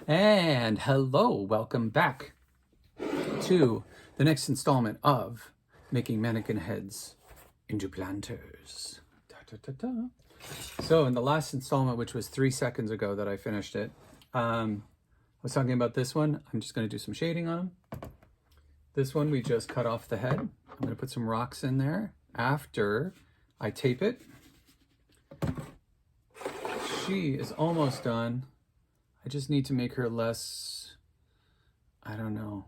And hello, welcome back to the next installment of making mannequin heads into planters. Da, da, da, da. So in the last installment, which was 3 seconds ago that I finished it, I was talking about this one. I'm just going to do some shading on them. This one, we just cut off the head. I'm going to put some rocks in there after I tape it. She is almost done. I just need to make her less, I don't know.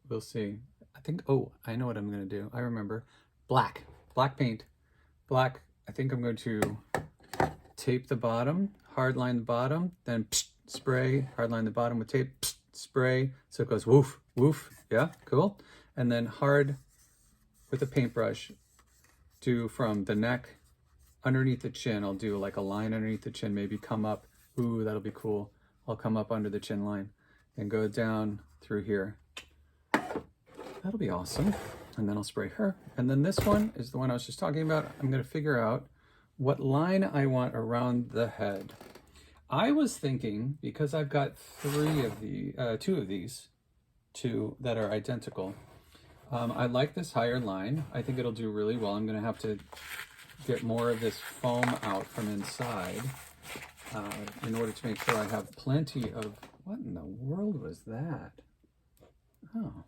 We'll see. I think, oh, I know what I'm going to do. I remember. Black paint. Black. I think I'm going to tape the bottom, hard line the bottom, then spray, hard line the bottom with tape, spray. So it goes woof, woof. Yeah, cool. And then hard with a paintbrush, do from the neck underneath the chin. I'll do like a line underneath the chin, maybe come up. Ooh, that'll be cool. I'll come up under the chin line and go down through here. That'll be awesome. And then I'll spray her. And then this one is the one I was just talking about. I'm going to figure out what line I want around the head. I was thinking, because I've got two of these that are identical. I like this higher line. I think it'll do really well. I'm going to have to get more of this foam out from inside. In order to make sure I have plenty of, what in the world was that? Oh,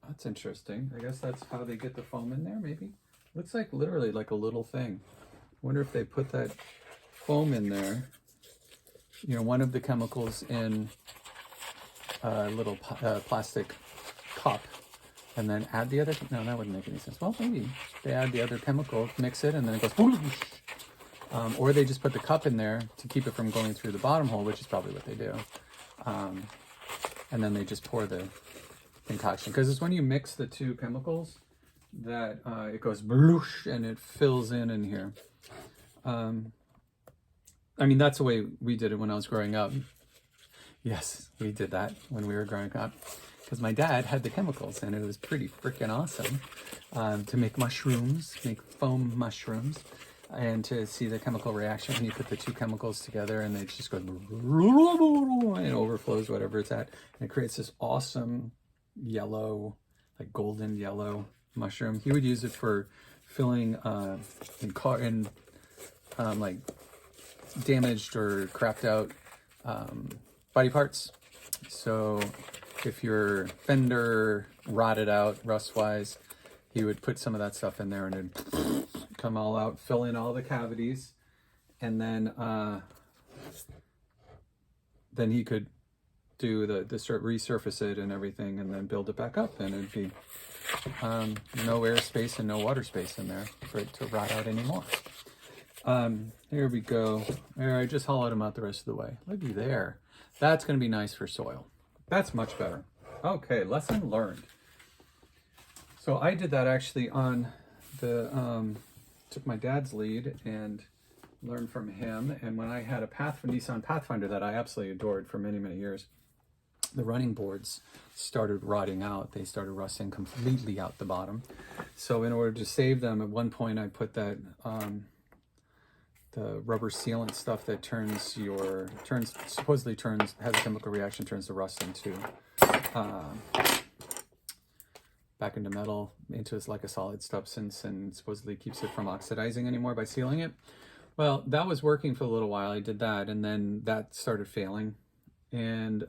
that's interesting. I guess that's how they get the foam in there, maybe? Looks like literally like a little thing. Wonder if they put that foam in there. You know, one of the chemicals in a little plastic cup, and then add the other, no, that wouldn't make any sense. Well, maybe they add the other chemical, mix it, and then it goes whoosh. Or they just put the cup in there to keep it from going through the bottom hole, which is probably what they do. And then they just pour the concoction. Because it's when you mix the two chemicals that it goes bloosh and it fills in here. I mean, that's the way we did it when I was growing up. Yes, we did that when we were growing up. Because my dad had the chemicals and it was pretty freaking awesome to make mushrooms, make foam mushrooms. And to see the chemical reaction when you put the two chemicals together, and it just goes and it overflows whatever it's at, and it creates this awesome yellow, like golden yellow mushroom. He would use it for filling in like damaged or crapped out body parts. So if your fender rotted out rust wise, he would put some of that stuff in there and it'd come all out, fill in all the cavities, and then he could do the resurface it and everything, and then build it back up, and it'd be no air space and no water space in there for it to rot out anymore. Here we go. There, I just hollowed them out the rest of the way. Looky there. That's going to be nice for soil. That's much better. Okay, lesson learned. So I did that actually on the took my dad's lead and learned from him. And when I had a Nissan Pathfinder that I absolutely adored for many, many years, the running boards started rotting out. They started rusting completely out the bottom. So in order to save them, at one point I put that the rubber sealant stuff that supposedly has a chemical reaction, turns the rust into back into metal, into like a solid substance, and supposedly keeps it from oxidizing anymore by sealing it. Well, that was working for a little while. I did that, and then that started failing, and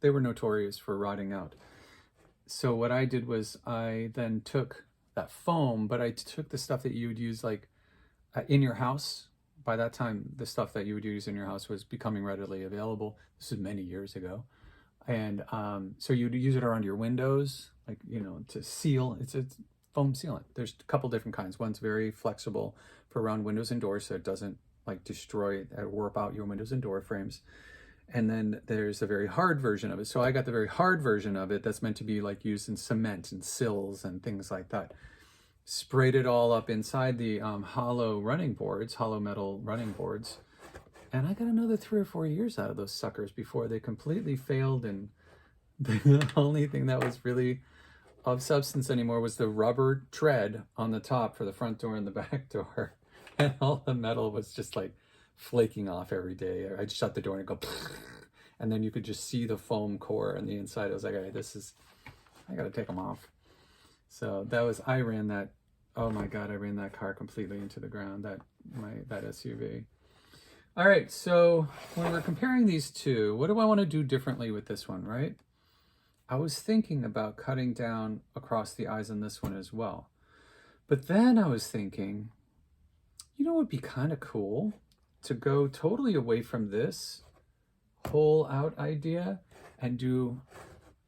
they were notorious for rotting out. So what I did was I then took that foam, but I took the stuff that you would use like in your house. By that time, the stuff that you would use in your house was becoming readily available. This is many years ago. And so you'd use it around your windows, like, you know, to seal. It's a foam sealant. There's a couple different kinds. One's very flexible for around windows and doors, so it doesn't like destroy or warp out your windows and door frames. And then there's a very hard version of it. So I got the very hard version of it that's meant to be like used in cement and sills and things like that. Sprayed it all up inside the hollow metal running boards. And I got another 3 or 4 years out of those suckers before they completely failed. And the only thing that was really of substance anymore was the rubber tread on the top for the front door and the back door. And all the metal was just like flaking off every day. I'd shut the door and it'd go, and then you could just see the foam core on the inside. I was like, all right, I gotta take them off. So that was, I ran that, oh my God, I ran that car completely into the ground, that SUV. All right, so when we're comparing these two, what do I want to do differently with this one, right? I was thinking about cutting down across the eyes on this one as well. But then I was thinking, you know what would be kind of cool? To go totally away from this hole out idea and do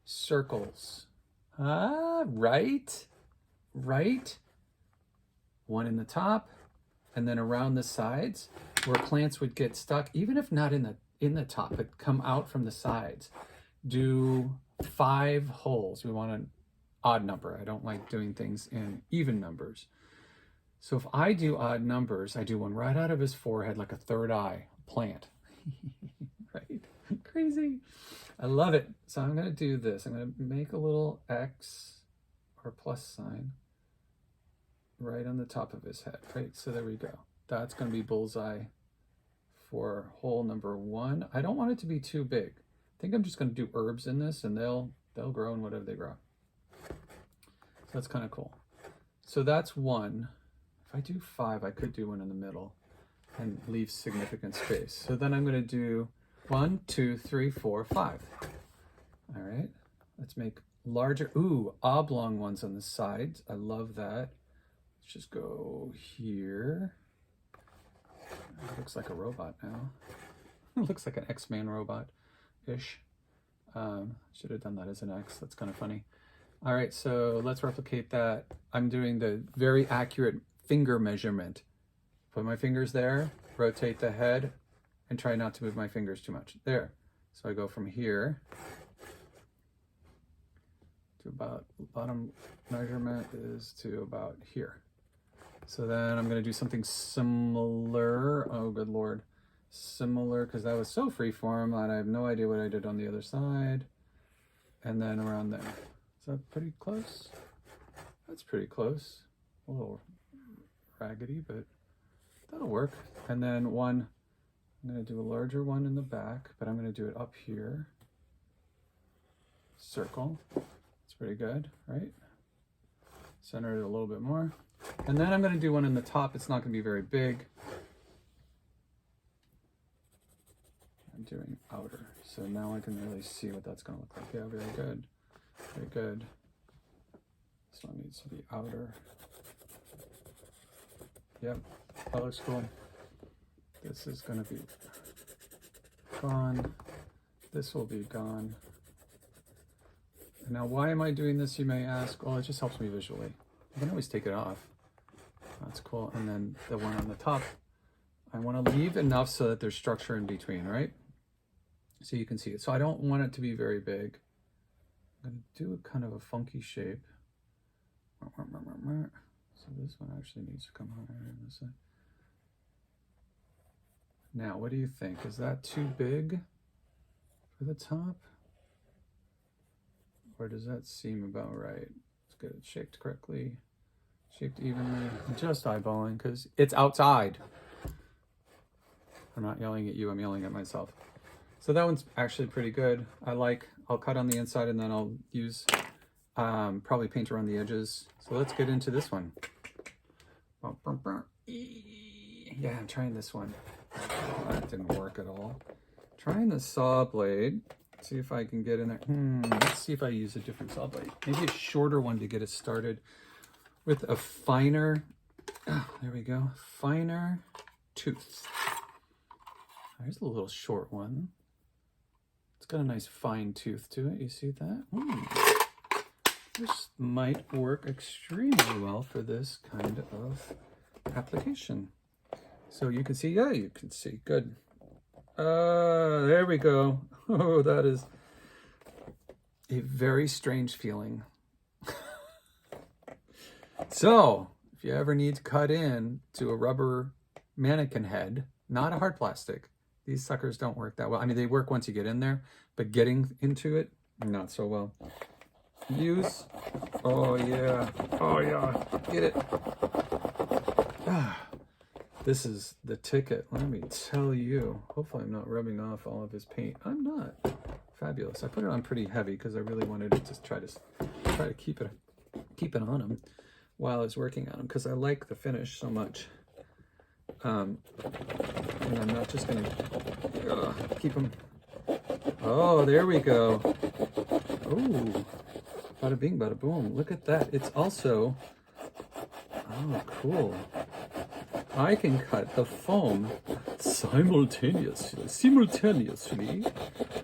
circles. Right? One in the top and then around the sides where plants would get stuck, even if not in the top, but come out from the sides. Do 5 holes. We want an odd number. I don't like doing things in even numbers. So if I do odd numbers, I do one right out of his forehead, like a third eye plant. Right? Crazy. I love it. So I'm going to do this. I'm going to make a little X or plus sign right on the top of his head. Right? So there we go. That's going to be bullseye for hole number 1. I don't want it to be too big. I think I'm just going to do herbs in this, and they'll grow in whatever they grow. So that's kind of cool. So that's 1. If I do 5, I could do one in the middle and leave significant space. So then I'm going to do 1, 2, 3, 4, 5. All right. Let's make larger, oblong ones on the sides. I love that. Let's just go here. It looks like a robot now. It looks like an X-Man robot-ish. Should have done that as an X. That's kind of funny. All right, so let's replicate that. I'm doing the very accurate finger measurement. Put my fingers there, rotate the head, and try not to move my fingers too much. There. So I go from here to about, bottom measurement is to about here. So then I'm going to do something similar. Oh, good Lord. Similar, because that was so freeform, and I have no idea what I did on the other side. And then around there. Is that pretty close? That's pretty close. A little raggedy, but that'll work. And then one, I'm going to do a larger one in the back, but I'm going to do it up here. Circle. It's pretty good, right? Center it a little bit more. And then I'm going to do one in the top. It's not going to be very big. I'm doing outer. So now I can really see what that's going to look like. Yeah, very good. Very good. This one needs to be outer. Yep, that looks cool. This is going to be gone. This will be gone. Now, why am I doing this, you may ask? Well, it just helps me visually. I can always take it off. That's cool. And then the one on the top, I want to leave enough so that there's structure in between, right? So you can see it. So I don't want it to be very big. I'm going to do a kind of a funky shape. So this one actually needs to come higher on this side. Now, what do you think? Is that too big for the top? Or does that seem about right? Let's get it shaped correctly, shaped evenly. I'm just eyeballing because it's outside. I'm not yelling at you, I'm yelling at myself. So that one's actually pretty good. I'll cut on the inside and then I'll use, probably paint around the edges. So let's get into this one. Yeah, I'm trying this one. Oh, that didn't work at all. Trying the saw blade. See if I can get in there. Let's see if I use a different saw blade. Maybe a shorter one to get it started with a finer, there we go, finer tooth. There's a little short one. It's got a nice fine tooth to it. You see that? This might work extremely well for this kind of application. So you can see, yeah, you can see, good. There we go. Oh, that is a very strange feeling. So, if you ever need to cut in to a rubber mannequin head, not a hard plastic, these suckers don't work that well. I mean, they work once you get in there, but getting into it, not so well. Use, oh yeah, get it. This is the ticket. Let me tell you. Hopefully I'm not rubbing off all of his paint. I'm not. Fabulous. I put it on pretty heavy because I really wanted to just try to keep it on him while I was working on him, because I like the finish so much. And I'm not just gonna keep him. Oh, there we go. Oh, bada bing, bada boom. Look at that. It's also, oh, cool. I can cut the foam simultaneously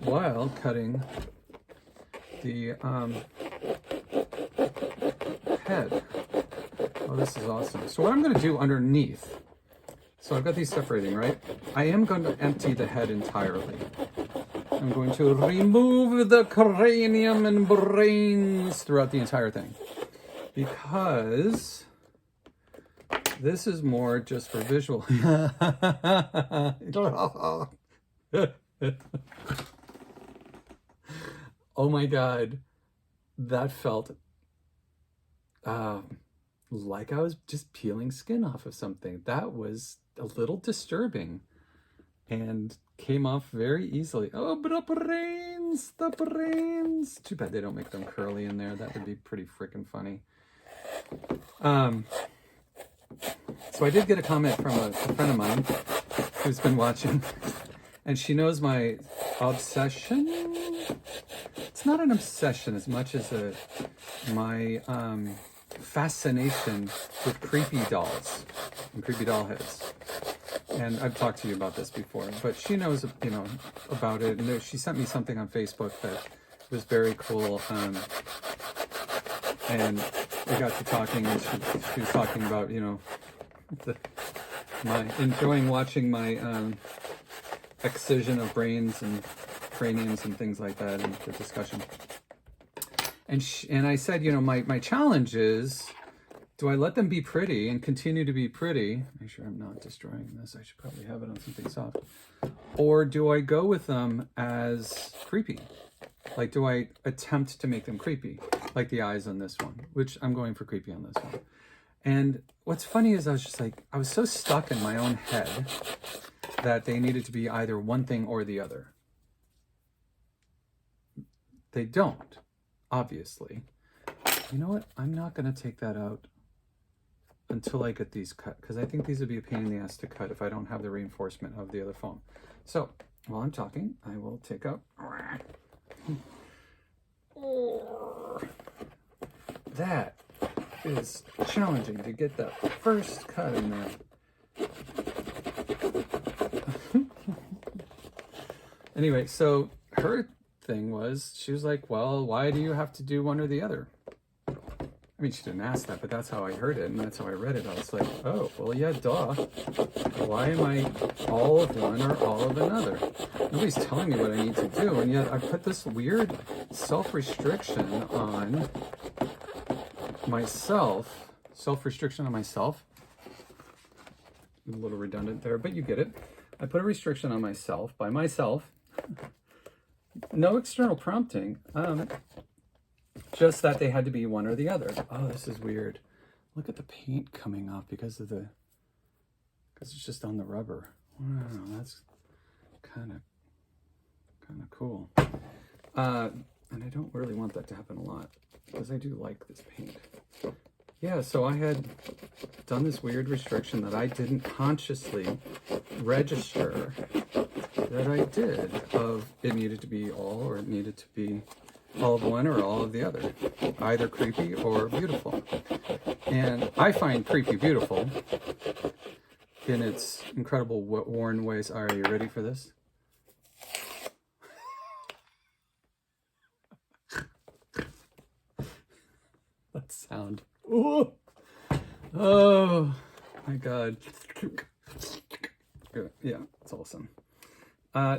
while cutting the head. Oh, this is awesome. So what I'm going to do underneath, so I've got these separating, right? I am going to empty the head entirely. I'm going to remove the cranium and brains throughout the entire thing, because this is more just for visual. Oh my God, that felt like I was just peeling skin off of something. That was a little disturbing and came off very easily. Oh, but the brains. Too bad they don't make them curly in there. That would be pretty freaking funny. So I did get a comment from a friend of mine who's been watching, and she knows my obsession. It's not an obsession as much as my fascination with creepy dolls and creepy doll heads. And I've talked to you about this before, but she knows, about it. And she sent me something on Facebook that was very cool. And we got to talking, and she was talking about, my enjoying watching my excision of brains and craniums and things like that, and the discussion. And I said, my challenge is, do I let them be pretty and continue to be pretty? Make sure I'm not destroying this. I should probably have it on something soft. Or do I go with them as creepy? Like, do I attempt to make them creepy? Like the eyes on this one, which I'm going for creepy on this one. And what's funny is I was so stuck in my own head that they needed to be either one thing or the other. They don't, obviously. You know what? I'm not going to take that out until I get these cut, because I think these would be a pain in the ass to cut if I don't have the reinforcement of the other foam. So while I'm talking, I will take out. That is challenging to get that first cut in there. Anyway, so her thing was, she was like, well, why do you have to do one or the other? I mean, she didn't ask that, but that's how I heard it, and that's how I read it. I was like, oh, well, yeah, duh. Why am I all of one or all of another? Nobody's telling me what I need to do, and yet I put this weird self-restriction on myself. Self-restriction on myself. A little redundant there, but you get it. I put a restriction on myself, by myself. No external prompting. Just that they had to be one or the other. Oh, this is weird. Look at the paint coming off because it's just on the rubber. Wow, that's kind of cool. And I don't really want that to happen a lot because I do like this paint. Yeah, so I had done this weird restriction that I didn't consciously register that I did, of it needed to be all, or it needed to be all of one or all of the other, either creepy or beautiful. And I find creepy beautiful in its incredible worn ways. Are you ready for this? That sound. Ooh. Oh my God. Yeah, it's awesome.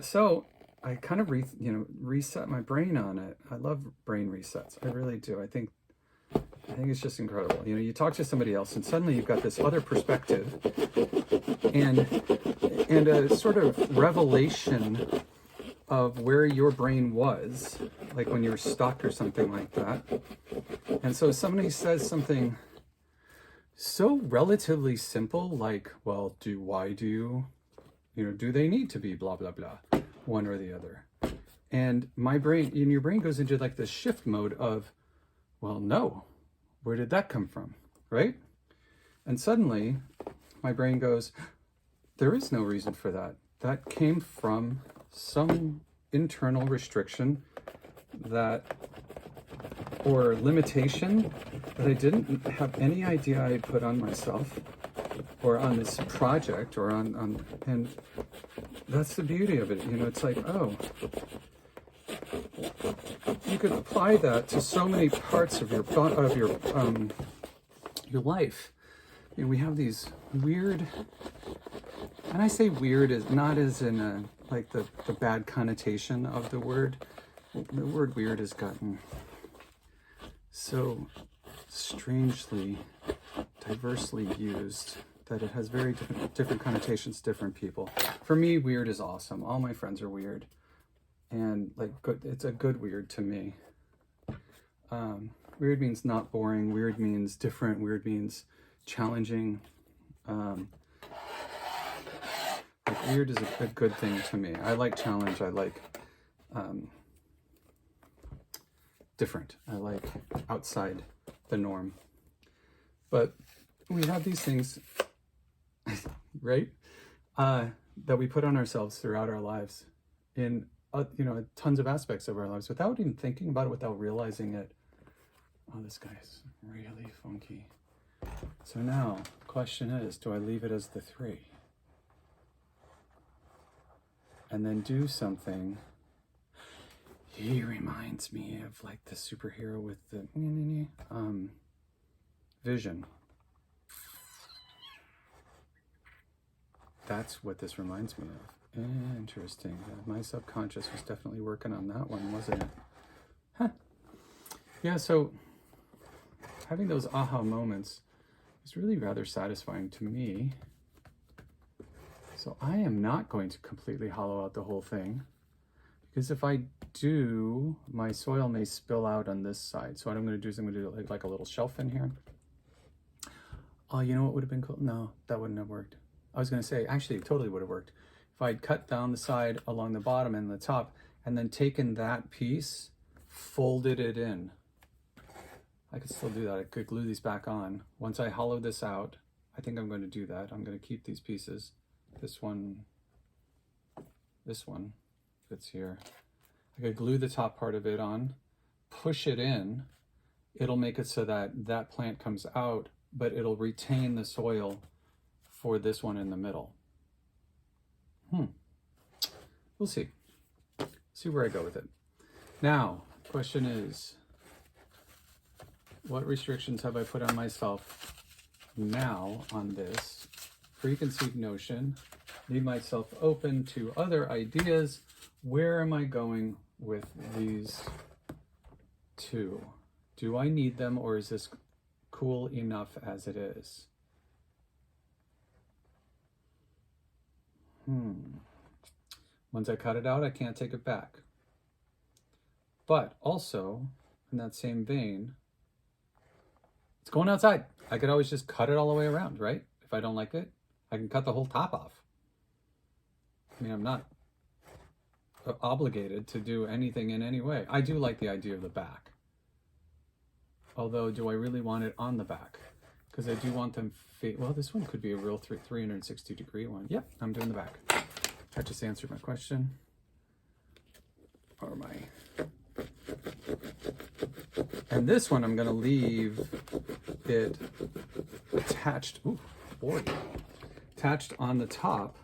So I kind of reset my brain on it. I love brain resets. I really do. I think it's just incredible. You talk to somebody else and suddenly you've got this other perspective and a sort of revelation of where your brain was, like when you were stuck or something like that. And so somebody says something so relatively simple, like, well, do they need to be blah, blah, blah, one or the other? And my brain, and your brain goes into like the shift mode of, well, no, where did that come from, right? And suddenly my brain goes, there is no reason for that. That came from some internal restriction or limitation that I didn't have any idea I put on myself or on this project or and that's the beauty of it. It's like, oh, you could apply that to so many parts of your life. We have these weird, and I say weird is not as in a like the bad connotation of the word. The word weird has gotten so strangely, diversely used that it has very different connotations to different people. For me, weird is awesome. All my friends are weird, and like it's a good weird to me. Weird means not boring. Weird means different. Weird means challenging. Like weird is a good thing to me. I like challenge. I like different. I like outside the norm. But we have these things, right? That we put on ourselves throughout our lives in, tons of aspects of our lives without even thinking about it, without realizing it. Oh, this guy's really funky. So now, the question is, do I leave it as the 3? And then do something. He reminds me of like the superhero with the vision. That's what this reminds me of. Interesting. My subconscious was definitely working on that one, wasn't it? Huh. Yeah, so having those aha moments is really rather satisfying to me. So I am not going to completely hollow out the whole thing, because if I do, my soil may spill out on this side. So what I'm going to do is I'm going to do like a little shelf in here. Oh, you know what would have been cool? No, that wouldn't have worked. I was going to say, actually, it totally would have worked. If I'd cut down the side along the bottom and the top, and then taken that piece, folded it in. I could still do that. I could glue these back on. Once I hollow this out, I think I'm going to do that. I'm going to keep these pieces. This one fits here. I could glue the top part of it on, push it in. It'll make it so that that plant comes out, but it'll retain the soil for this one in the middle. We'll see. See where I go with it. Now, question is, what restrictions have I put on myself now on this preconceived notion? Leave myself open to other ideas. Where am I going with these 2? Do I need them, or is this cool enough as it is? Once I cut it out, I can't take it back. But also, in that same vein, it's going outside. I could always just cut it all the way around, right? If I don't like it, I can cut the whole top off. I mean, I'm not obligated to do anything in any way. I do like the idea of the back. Although, do I really want it on the back? Because I do want them, well, this one could be a real 360 degree one. Yep, I'm doing the back. That just answered my question. Or and this one, I'm gonna leave it attached, attached on the top.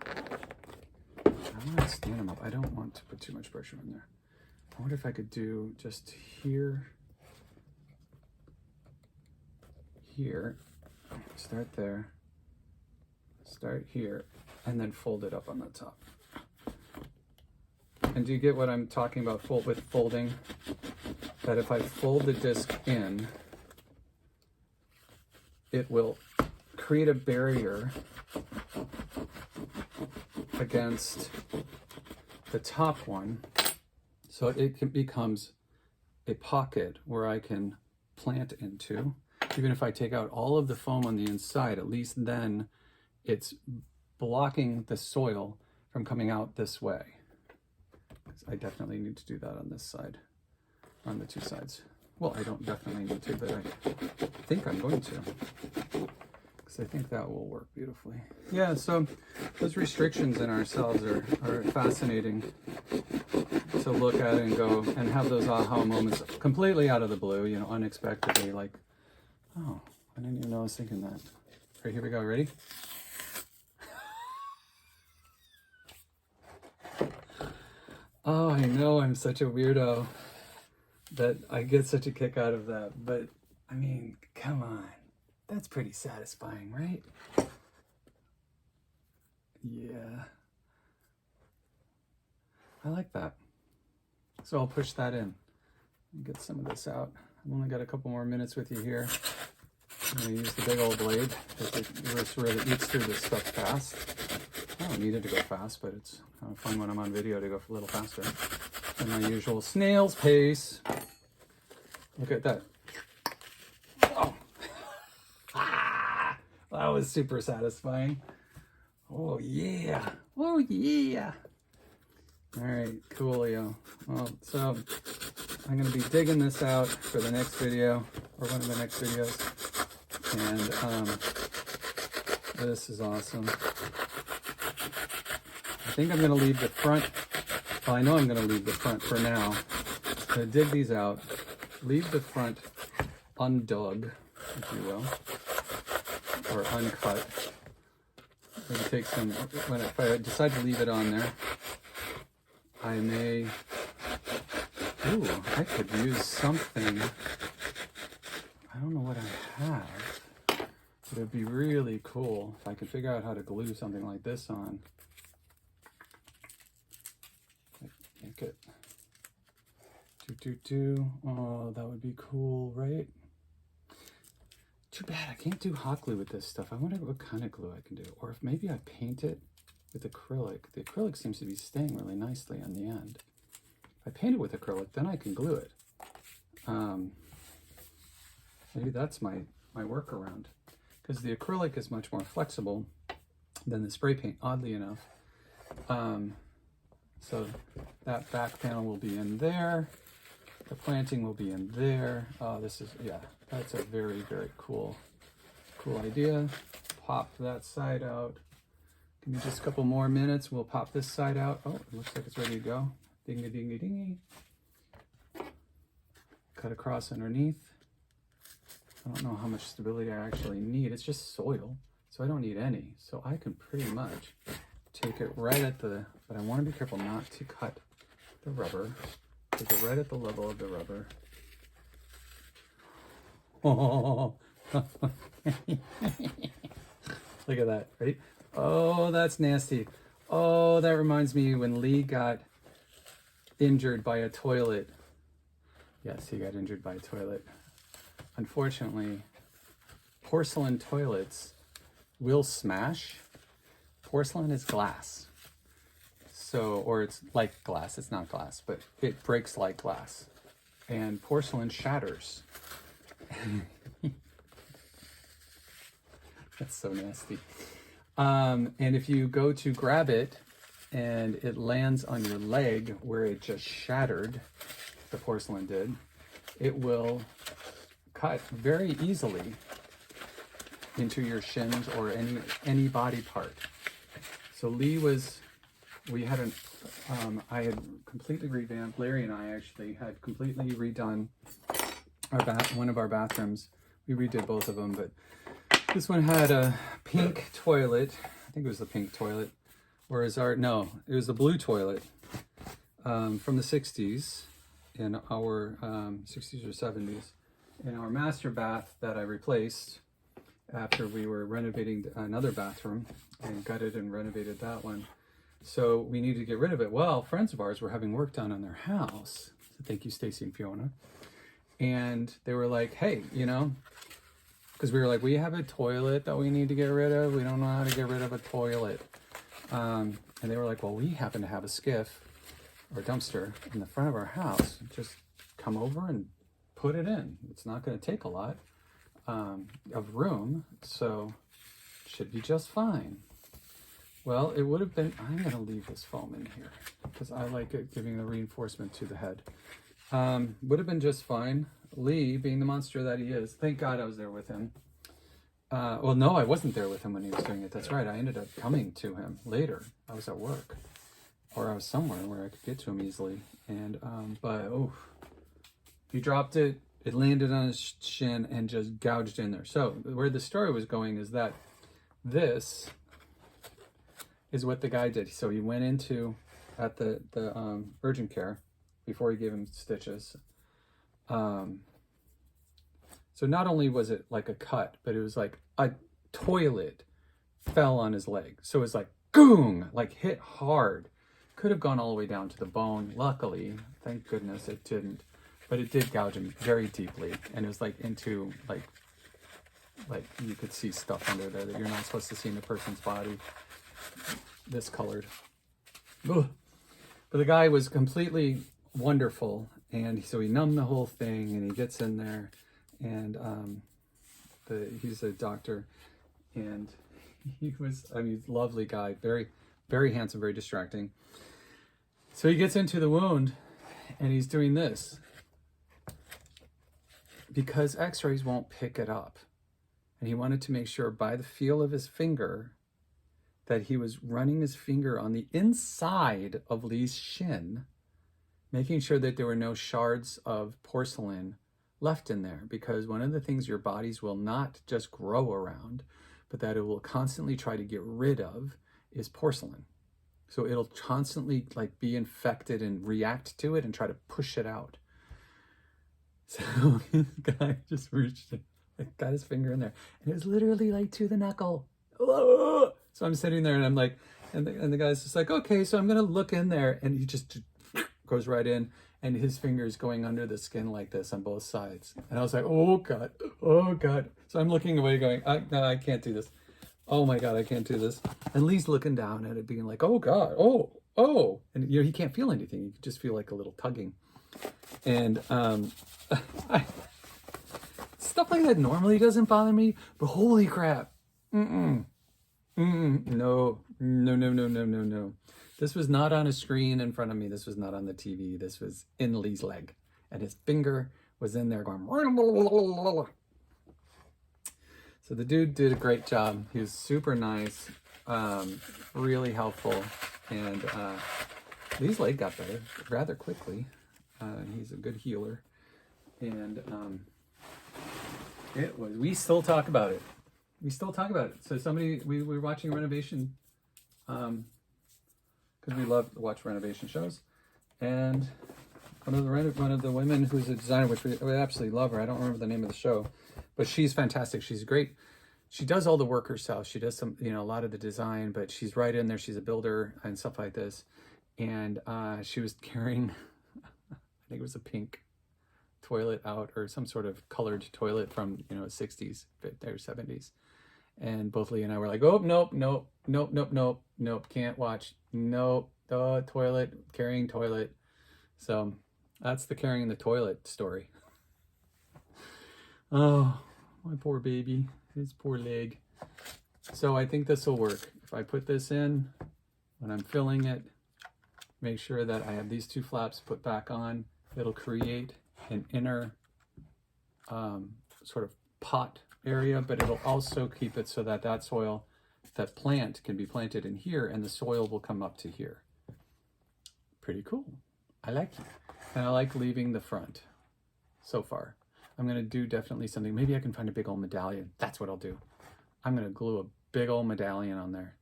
I want to stand them up. I don't want to put too much pressure on there. I wonder if I could do just here, start there, start here, and then fold it up on the top. And do you get what I'm talking about with folding? That if I fold the disc in, it will create a barrier against the top one, so it becomes a pocket where I can plant into. even if I take out all of the foam on the inside, at least then it's blocking the soil from coming out this way. I definitely need to do that on this side, on the two sides. Well, I don't definitely need to, but I think I'm going to, because I think that will work beautifully. Yeah, so those restrictions in ourselves are fascinating to look at and go and have those aha moments completely out of the blue, you know, unexpectedly, like, oh, I didn't even know I was thinking that. All right, here we go, ready? Oh, I know I'm such a weirdo that I get such a kick out of that, but I mean, come on, that's pretty satisfying, right? Yeah, I like that. So I'll push that in and get some of this out. I've only got a couple more minutes with you here. I'm gonna use the big old blade because it really eats through this stuff fast. I don't need it to go fast, but it's kind of fun when I'm on video to go a little faster than my usual snail's pace. Look at that. Oh. Ah, that was super satisfying. Oh yeah. Oh yeah. All right, coolio. Well, so I'm gonna be digging this out for the next video, or one of the next videos. And this is awesome. I think I'm gonna leave the front, well, I know I'm gonna leave the front for now. I'm gonna dig these out, leave the front undug, if you will, or uncut. I'm gonna take some, if I decide to leave it on there, I may, ooh, I could use something, I don't know what I have, but it'd be really cool if I could figure out how to glue something like this on. Make it, oh, that would be cool, right? Too bad I can't do hot glue with this stuff. I wonder what kind of glue I can do, or if maybe I paint it with acrylic. The acrylic seems to be staying really nicely on the end. If I paint it with acrylic, then I can glue it. Maybe that's my workaround, because the acrylic is much more flexible than the spray paint, oddly enough. So that back panel will be in there. The planting will be in there. Oh, this is, yeah, that's a very, very cool idea. Pop that side out. Give me just a couple more minutes. We'll pop this side out. Oh, it looks like it's ready to go. Dingy, dingy, dingy. Cut across underneath. I don't know how much stability I actually need. It's just soil, so I don't need any. So I can pretty much take it right at the, but I want to be careful not to cut the rubber. Take it right at the level of the rubber. Oh, look at that, right? Oh, that's nasty. Oh, that reminds me when Lee got injured by a toilet. Yes, he got injured by a toilet. Unfortunately, porcelain toilets will smash. Porcelain is glass. So, or it's like glass, it's not glass, but it breaks like glass. And porcelain shatters. That's so nasty. And if you go to grab it and it lands on your leg where it just shattered, the porcelain did, it will cut very easily into your shins or any body part. So Lee was, we had an, I had completely revamped, Larry and I actually had completely redone our one of our bathrooms. We redid both of them, but this one had a pink toilet. I think it was the pink toilet. Whereas no, it was the blue toilet from the 60s, in our 60s or 70s. In our master bath that I replaced after we were renovating another bathroom and gutted and renovated that one. So we needed to get rid of it. Well, friends of ours were having work done on their house. So thank you, Stacy and Fiona. And they were like, hey, you know, because we were like, we have a toilet that we need to get rid of. We don't know how to get rid of a toilet. And they were like, well, we happen to have a skiff or dumpster in the front of our house. Just come over and put it in. It's not going to take a lot. of room, so should be just fine. Well, it would have been, I'm going to leave this foam in here because I like it giving the reinforcement to the head. Would have been just fine. Lee, being the monster that he is, thank God I was there with him. Well, no, I wasn't there with him when he was doing it. That's right. I ended up coming to him later. I was at work, or I was somewhere where I could get to him easily. And, but, oh, he dropped it. It landed on his shin and just gouged in there. So where the story was going is that this is what the guy did. So he went into at the urgent care before he gave him stitches. So not only was it like a cut, but it was like a toilet fell on his leg. So it was like, goong, like hit hard. Could have gone all the way down to the bone. Luckily, thank goodness it didn't. But it did gouge him very deeply. And it was like into like you could see stuff under there that you're not supposed to see in a person's body. This colored. Ugh. But the guy was completely wonderful. And so he numbed the whole thing and he gets in there. And he's a doctor, and he was, I mean, lovely guy, very, very handsome, very distracting. So he gets into the wound, and he's doing this because x-rays won't pick it up. And he wanted to make sure by the feel of his finger that he was running his finger on the inside of Lee's shin, making sure that there were no shards of porcelain left in there, because one of the things your bodies will not just grow around, but that it will constantly try to get rid of is porcelain. So it'll constantly like be infected and react to it and try to push it out. So the guy just reached in, like, got his finger in there, and it was literally like to the knuckle. So I'm sitting there and I'm like, and the guy's just like, okay, so I'm gonna look in there, and he just goes right in. And his finger's going under the skin like this on both sides. And I was like, oh God, oh God. So I'm looking away going, no, I can't do this. Oh my God, I can't do this. And Lee's looking down at it being like, oh God, oh. And he can't feel anything. You can just feel like a little tugging. And stuff like that normally doesn't bother me, but holy crap. No. This was not on a screen in front of me. This was not on the TV. This was in Lee's leg. And his finger was in there going... So the dude did a great job. He was super nice, really helpful. And Lee's leg got better rather quickly. He's a good healer. And we still talk about it. So we were watching renovation... because we love to watch renovation shows, and one of the women who's a designer, which we absolutely love her. I don't remember the name of the show, but she's fantastic. She's great. She does all the work herself. She does some, a lot of the design, but she's right in there. She's a builder and stuff like this. And she was carrying, I think it was a pink toilet out, or some sort of colored toilet from 60s or 70s. And both Lee and I were like, oh, nope, can't watch. Nope, toilet, carrying toilet. So that's the carrying the toilet story. Oh, my poor baby, his poor leg. So I think this will work. If I put this in, when I'm filling it, make sure that I have these two flaps put back on. It'll create an inner sort of pot area, but it'll also keep it so that that plant can be planted in here, and the soil will come up to here. Pretty cool. I like it. And I like leaving the front so far. I'm going to do definitely something. Maybe I can find a big old medallion. That's what I'll do. I'm going to glue a big old medallion on there.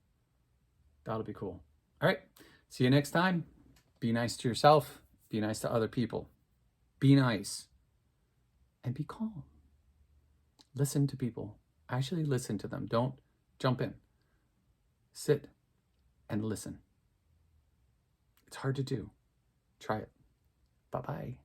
That'll be cool. All right. See you next time. Be nice to yourself. Be nice to other people. Be nice. And be calm. Listen to people. Actually listen to them. Don't jump in. Sit and listen. It's hard to do. Try it. Bye-bye.